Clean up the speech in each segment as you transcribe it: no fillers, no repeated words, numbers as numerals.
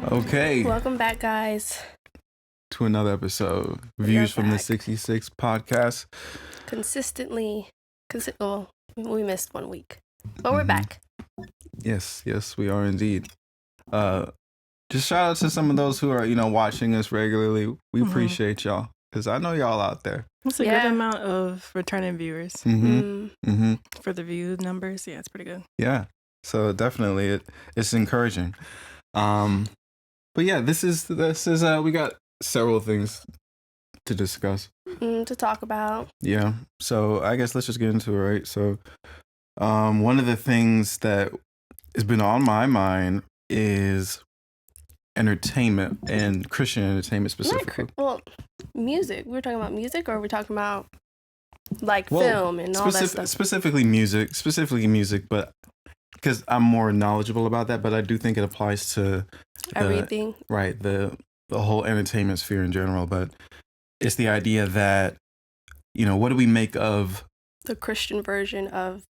Okay, Welcome back, guys. to another episode. Views from the 66 podcast. Well, we missed 1 week, but we're back. Yes, we are indeed. Just shout out to some of those who are, watching us regularly. We appreciate y'all because I know y'all out there. It's a good amount of returning viewers for the view numbers. Yeah, it's pretty good. Yeah, so definitely it's encouraging. But yeah, this is we got several things to discuss, to talk about. Yeah, so I guess let's just get into it, right? So, one of the things that has been on my mind is entertainment and Christian entertainment specifically. Music. We were talking about music, or are we talking about film and all that stuff? Specifically music, but because I'm more knowledgeable about that, but I do think it applies to everything. Right, the whole entertainment sphere in general, but it's the idea that, what do we make of the Christian version of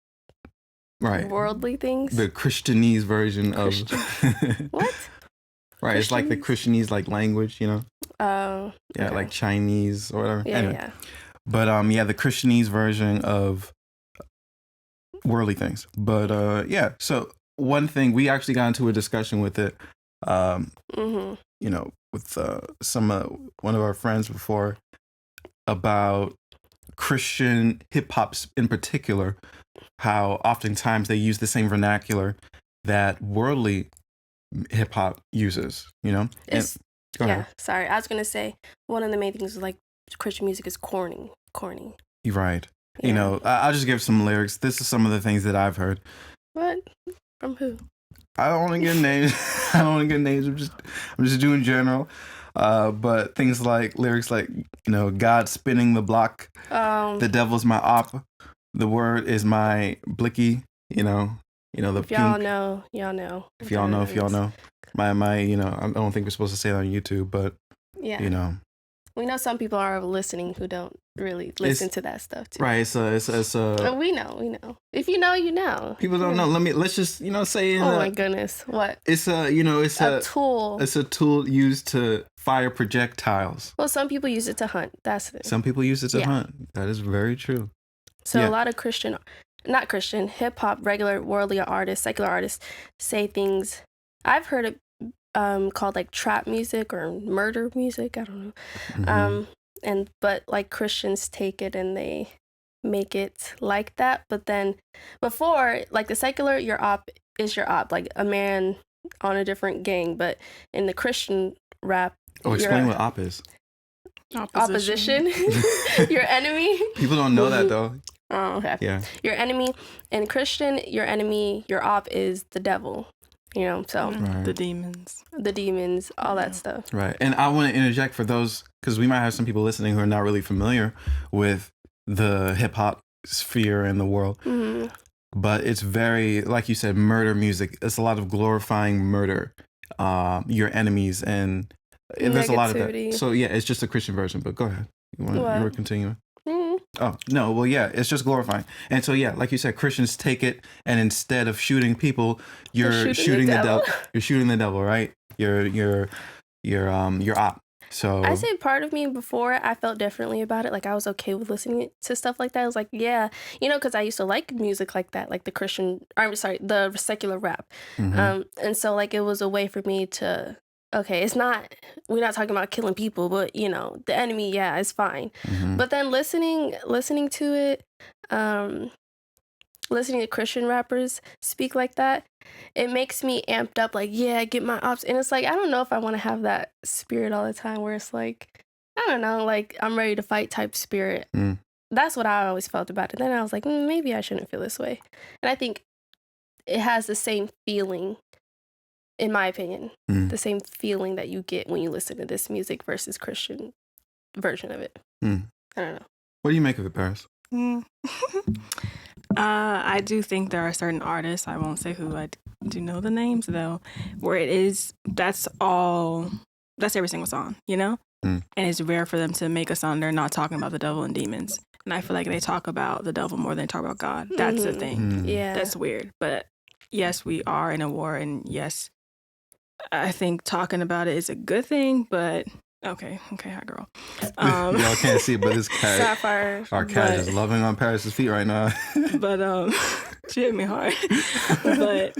worldly things? The Christianese version of what? Right, it's like the Christianese language, Oh. Yeah, like Chinese or whatever. Yeah, anyway. yeah. But the Christianese version of worldly things. But so one thing, we actually got into a discussion with it, with one of our friends before, about Christian hip hops in particular, how oftentimes they use the same vernacular that worldly hip hop uses, Go ahead. Sorry, I was gonna say one of the main things is Christian music is corny. You're right. Yeah. I'll just give some lyrics. This is some of the things that I've heard. What? From who? I don't want to get names. I'm just doing general. But things lyrics like, God spinning the block. The devil's my op. The word is my blicky. The if pink. y'all know, y'all know. If y'all know. My I don't think we're supposed to say that on YouTube, but yeah. We know some people are listening who don't really listen to that stuff too. Right. We know. If you know, you know. People don't know. Let's just say. Oh my goodness! What? It's a tool. It's a tool used to fire projectiles. Well, some people use it to hunt. That's it. Some people use it to hunt. That is very true. So a lot of not Christian, hip hop, regular worldly artists, secular artists say things. I've heard it called trap music or murder music. I don't know. But Christians take it and they make it like that. But then before, the secular, your op is your op, a man on a different gang. But in the Christian rap, explain what op is. Opposition. Your enemy. People don't know that though. Oh, okay. Yeah. Your enemy. In Christian, your enemy, your op is the devil. So right. The demons, all that stuff. Right. And I want to interject for those, because we might have some people listening who are not really familiar with the hip hop sphere and the world. Mm-hmm. But it's very, like you said, murder music. It's a lot of glorifying murder, your enemies, and there's a lot of that. So yeah, it's just a Christian version. But go ahead. You were continuing. Oh, no. Well, yeah, it's just glorifying. And so, yeah, like you said, Christians take it, and instead of shooting people, you're shooting the devil. You're shooting the devil, right? You're op. So I say part of me before I felt differently about it. I was okay with listening to stuff like that. I was like, yeah, because I used to like music like that, the secular rap. Mm-hmm. And so it was a way for me to, okay, we're not talking about killing people, but the enemy, yeah, it's fine. Mm-hmm. But then listening to it, listening to Christian rappers speak like that, it makes me amped up, get my ops. And it's I don't know if I want to have that spirit all the time where it's I don't know, I'm ready to fight type spirit. Mm. That's what I always felt about it. Then I was like, maybe I shouldn't feel this way. And I think it has the same feeling, in my opinion, the same feeling that you get when you listen to this music versus Christian version of it. I don't know. What do you make of it, Paris? I do think there are certain artists, I won't say who, I do know the names though, where that's every single song, And it's rare for them to make a song they're not talking about the devil and demons. And I feel like they talk about the devil more than they talk about God. That's the thing. Yeah. That's weird. But yes, we are in a war, and yes, I think talking about it is a good thing, but okay, hot girl. Y'all can't see, but this cat, Sapphire. our cat is loving on Paris's feet right now. But she hit me hard. But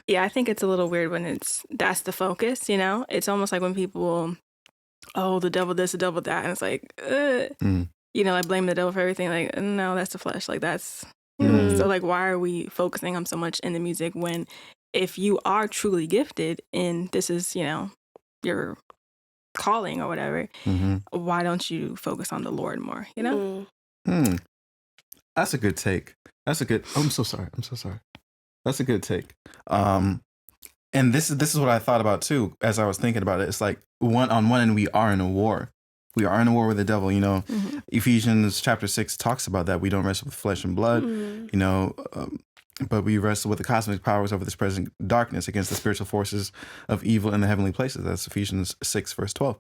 yeah, I think it's a little weird when that's the focus. You know, it's almost like when people, oh, the devil this, the devil that, and it's like, you know, like blame the devil for everything. Like, no, that's the flesh. Like that's, you know. So like, why are we focusing on so much in the music when, if you are truly gifted and this is, you know, your calling or whatever, why don't you focus on the Lord more, you know? That's a good take. That's a good, I'm so sorry. That's a good take. And this is what I thought about too, as I was thinking about it. It's like on one end, we are in a war. We are in a war with the devil, you know. Ephesians chapter 6 talks about that. We don't wrestle with flesh and blood, you know, but we wrestle with the cosmic powers over this present darkness against the spiritual forces of evil in the heavenly places. That's Ephesians 6, verse 12.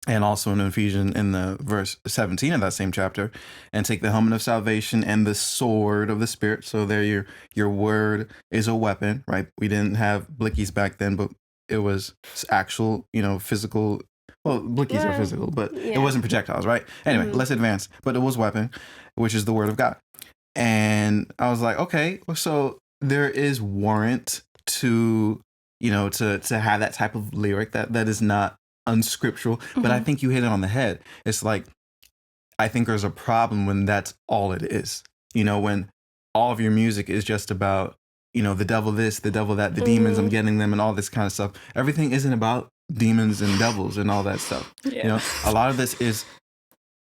And also in Ephesians, in the verse 17 of that same chapter, and take the helmet of salvation and the sword of the Spirit. So there your word is a weapon, right? We didn't have blickies back then, but it was actual, you know, physical. Well, blickies are physical, but it wasn't projectiles, right? Anyway, let's advance. But it was weapon, which is the word of God. And I was like, okay, so there is warrant to, you know, to have that type of lyric that is not unscriptural, but I think you hit it on the head. It's like, I think there's a problem when that's all it is. You know, when all of your music is just about, you know, the devil this, the devil that, the demons, I'm getting them and all this kind of stuff. Everything isn't about demons and devils and all that stuff. You know, a lot of this is,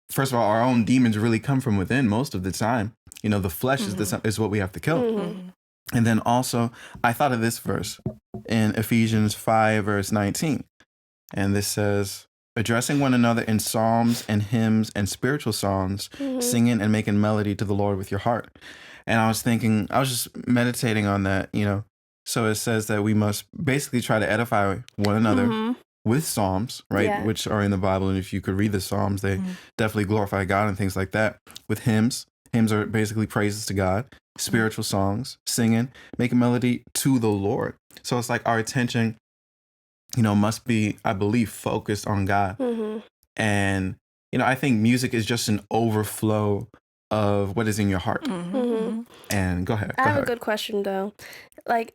first of all, our own demons really come from within most of the time. You know, the flesh is what we have to kill. And then also, I thought of this verse in Ephesians 5, verse 19. And this says, addressing one another in psalms and hymns and spiritual songs, singing and making melody to the Lord with your heart. And I was just meditating on that, you know. So it says that we must basically try to edify one another with psalms, right? Yeah. Which are in the Bible. And if you could read the psalms, they definitely glorify God and things like that. With hymns. Hymns are basically praises to God. Spiritual songs, singing, making melody to the Lord. So it's like our attention, you know, must be, I believe, focused on God. And, you know, I think music is just an overflow of what is in your heart. And go ahead. I have a good question, though. Like,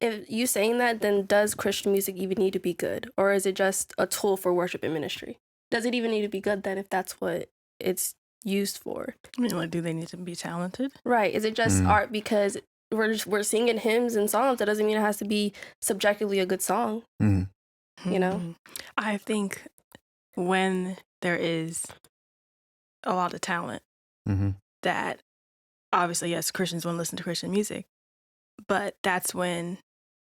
if you saying that, then does Christian music even need to be good? Or is it just a tool for worship and ministry? Does it even need to be good then if that's what it's used for? I mean, like, do they need to be talented? Right. Is it just art because we're singing hymns and songs? That doesn't mean it has to be subjectively a good song. You know? I think when there is a lot of talent, that obviously, yes, Christians want to listen to Christian music, but that's when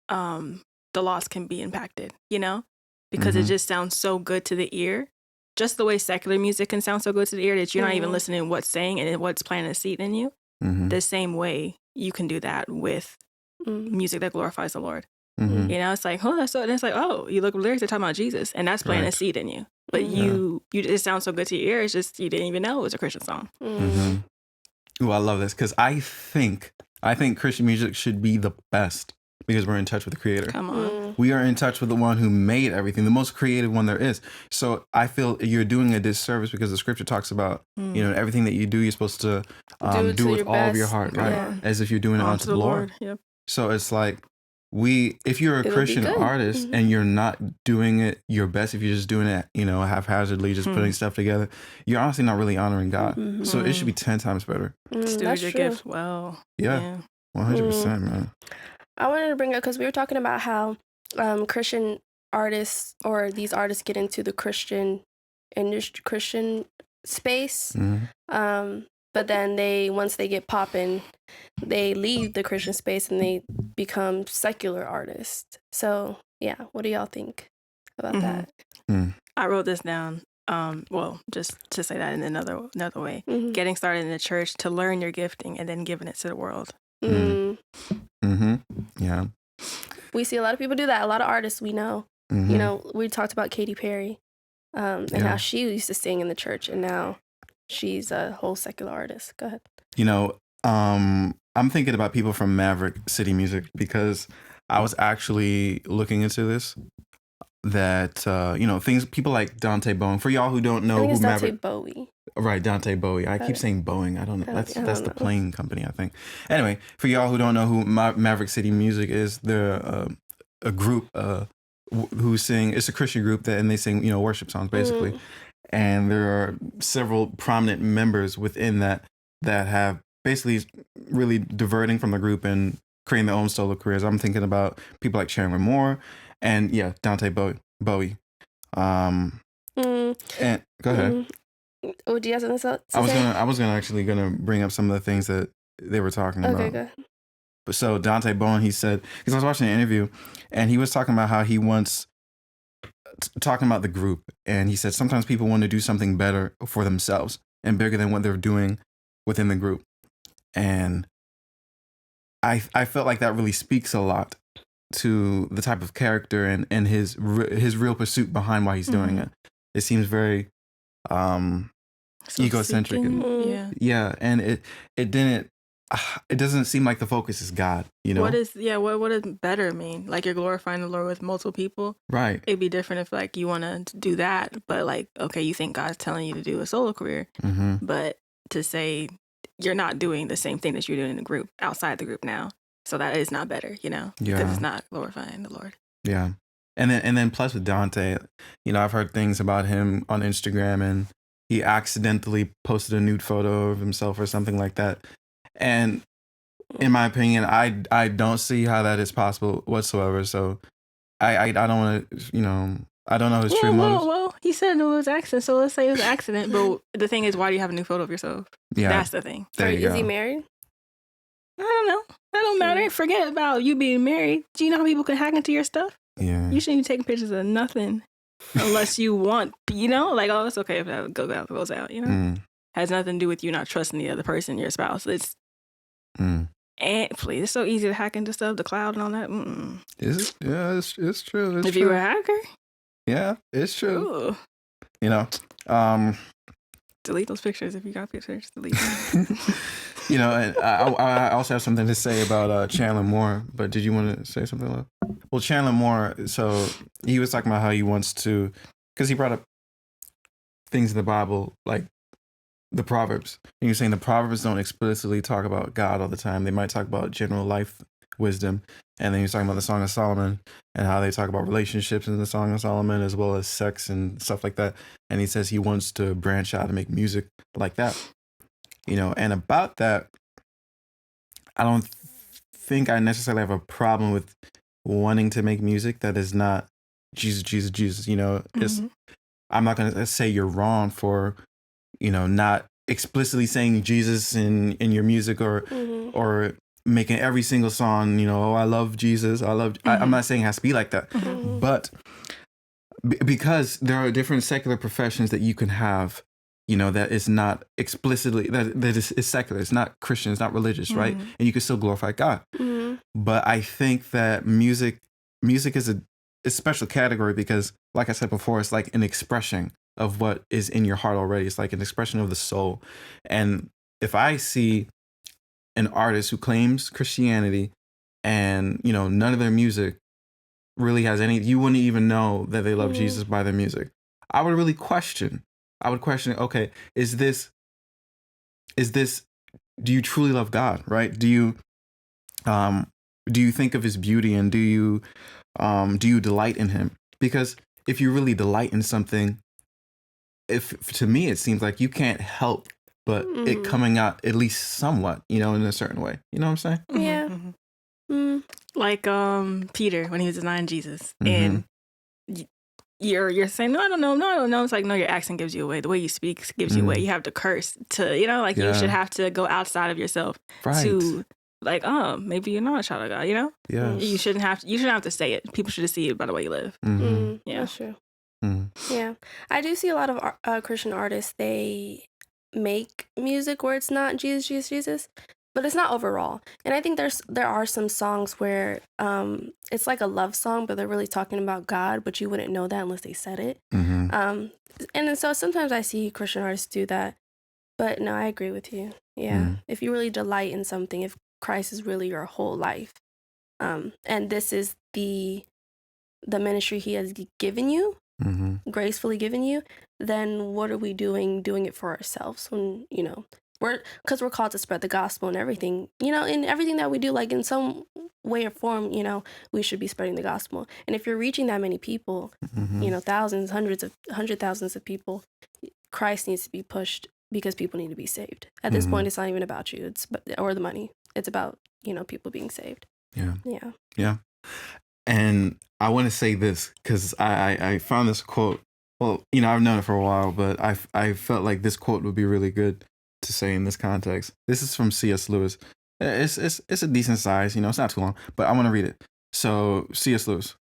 the loss can be impacted, you know? Because it just sounds so good to the ear. Just the way secular music can sound so good to the ear that you're not even listening to what's saying and what's planting a seed in you. The same way you can do that with music that glorifies the Lord. You know, it's like, oh, that's so. And it's like, oh, you look at lyrics, they're talking about Jesus, and that's planting a seed in you. But you it sounds so good to your ear. It's just you didn't even know it was a Christian song. Ooh, I love this because I think Christian music should be the best because we're in touch with the Creator. Come on. We are in touch with the one who made everything, the most creative one there is. So I feel you're doing a disservice because the scripture talks about, you know, everything that you do, you're supposed to do with all of your heart, right? Yeah. As if you're doing it unto the Lord. Yep. So it's like, if you're a Christian artist and you're not doing it your best, if you're just doing it, you know, haphazardly, just putting stuff together, you're honestly not really honoring God. So it should be 10 times better. Steward your gift well. Yeah. 100%, man. I wanted to bring up, because we were talking about how Christian artists or these artists get into the Christian industry, Christian space. But then once they get popping, they leave the Christian space and they become secular artists. So yeah, what do y'all think about that? I wrote this down. Well, just to say that in another way, getting started in the church to learn your gifting and then giving it to the world. Yeah. We see a lot of people do that. A lot of artists we know. You know, we talked about Katy Perry and how she used to sing in the church, and now she's a whole secular artist. Go ahead. You know, I'm thinking about people from Maverick City Music because I was actually looking into this. That things people like Dante Bowen. For y'all who don't know who Dante Bowie. Right, Dante Bowie. I keep saying Boeing. I don't know. That's the plane company, I think. Anyway, for y'all who don't know who Maverick City Music is, they're a group who sing. It's a Christian group and they sing worship songs basically. And there are several prominent members within that have basically really diverting from the group and creating their own solo careers. I'm thinking about people like Chandler Moore and Dante Bowie. And go ahead. Oh, do you have something to say? I was gonna bring up some of the things that they were talking about. Okay, go ahead. But so Dante Bowen, he said, because I was watching an interview, and he was talking about how he wants talking about the group, and he said sometimes people want to do something better for themselves and bigger than what they're doing within the group, and I felt like that really speaks a lot to the type of character and his real pursuit behind why he's doing it. It seems very egocentric. And it doesn't seem like the focus is God, What does better mean? Like you're glorifying the Lord with multiple people? Right. It'd be different if like you want to do that, but like, okay, you think God's telling you to do a solo career, but to say you're not doing the same thing that you're doing in the group, outside the group now. So that is not better, because it's not glorifying the Lord. Yeah. And then plus with Dante, I've heard things about him on Instagram and he accidentally posted a nude photo of himself or something like that. And in my opinion, I don't see how that is possible whatsoever. So I don't want to, I don't know his true motives. Well, he said it was accident. So let's say it was accident. But the thing is, why do you have a new photo of yourself? Yeah. That's the thing. Is he married? I don't know. That don't matter. Forget about you being married. Do you know how people can hack into your stuff? Yeah. You shouldn't be taking pictures of nothing unless you want, like, oh, it's okay if that goes out, Has nothing to do with you not trusting the other person, your spouse. It's and please, it's so easy to hack into stuff, the cloud and all that. Is it? Yeah, it's true. If you were a hacker? Yeah, it's true. Ooh. Delete those pictures if you got pictures. Delete them. And I also have something to say about Chandler Moore. But did you want to say something, Love? Well, Chandler Moore. So he was talking about how he wants to, because he brought up things in the Bible like the Proverbs. And you're saying the Proverbs don't explicitly talk about God all the time. They might talk about general life wisdom. And then you're talking about the Song of Solomon and how they talk about relationships in the Song of Solomon as well as sex and stuff like that. And he says he wants to branch out and make music like that. And about that, I don't think I necessarily have a problem with wanting to make music that is not Jesus. It's, I'm not going to say you're wrong for, not explicitly saying Jesus in your music or making every single song, I love Jesus. I'm not saying it has to be like that, but because there are different secular professions that you can have, that is not explicitly, that is secular. It's not Christian. It's not religious, right? And you can still glorify God. But I think that music is a special category because, like I said before, it's like an expression of what is in your heart already. It's like an expression of the soul. And if I see an artist who claims Christianity and, none of their music really has any, you wouldn't even know that they love Jesus by their music. I would really question, okay, is this, do you truly love God, right? Do you think of his beauty and do you delight in him? Because if you really delight in something, to me, it seems like you can't help but it coming out at least somewhat, in a certain way. You know what I'm saying? Yeah. Like Peter when he was denying Jesus, and you're saying no, I don't know. It's like no, your accent gives you away. The way you speak gives you away. You have to curse to, you should have to go outside of yourself to like, oh, maybe you're not a child of God. Yeah. You shouldn't have to say it. People should just see it by the way you live. Yeah, that's true. Yeah, I do see a lot of Christian artists. They make music where it's not Jesus, but it's not overall. And I think there are some songs where it's like a love song, but they're really talking about God, but you wouldn't know that unless they said it. And then so sometimes I see Christian artists do that, but no, I agree with you. Yeah, if you really delight in something, if Christ is really your whole life, and this is the ministry he has given you, gracefully given you, then what are we doing it for ourselves? When, because we're called to spread the gospel and everything, in everything that we do, like in some way or form, we should be spreading the gospel. And if you're reaching that many people, thousands, hundred thousands of people, Christ needs to be pushed because people need to be saved. At this point, it's not even about you, or the money. It's about, people being saved. Yeah. And I want to say this because I found this quote. Well, I've known it for a while, but I felt like this quote would be really good to say in this context. This is from C.S. Lewis. It's a decent size, it's not too long, but I want to read it. So C.S. Lewis,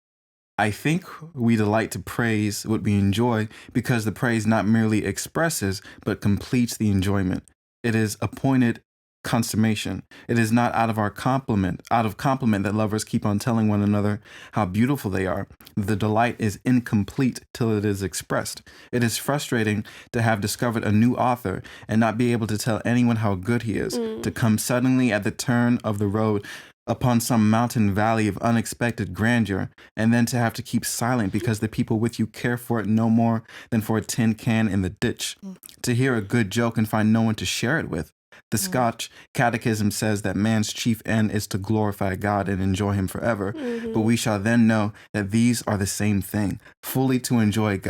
I think we delight to praise what we enjoy because the praise not merely expresses, but completes the enjoyment. It is appointed consummation. It is not out of compliment that lovers keep on telling one another how beautiful they are. The delight is incomplete till it is expressed. It is frustrating to have discovered a new author and not be able to tell anyone how good he is, to come suddenly at the turn of the road upon some mountain valley of unexpected grandeur, and then to have to keep silent because the people with you care for it no more than for a tin can in the ditch. To hear a good joke and find no one to share it with. The Scotch Catechism says that man's chief end is to glorify God and enjoy him forever. But we shall then know that these are the same thing. Fully to enjoy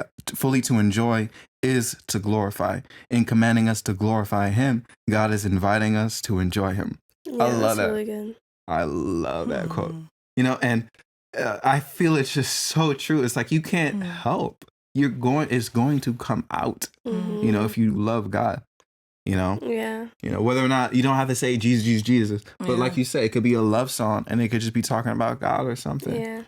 is to glorify. In commanding us to glorify him, God is inviting us to enjoy him. Yeah, I love that. Really good. I love that quote. And I feel it's just so true. It's like you can't help. It's going to come out, if you love God. Whether or not you don't have to say Jesus, Jesus, Jesus, but like you say, it could be a love song and it could just be talking about God or something. Yeah.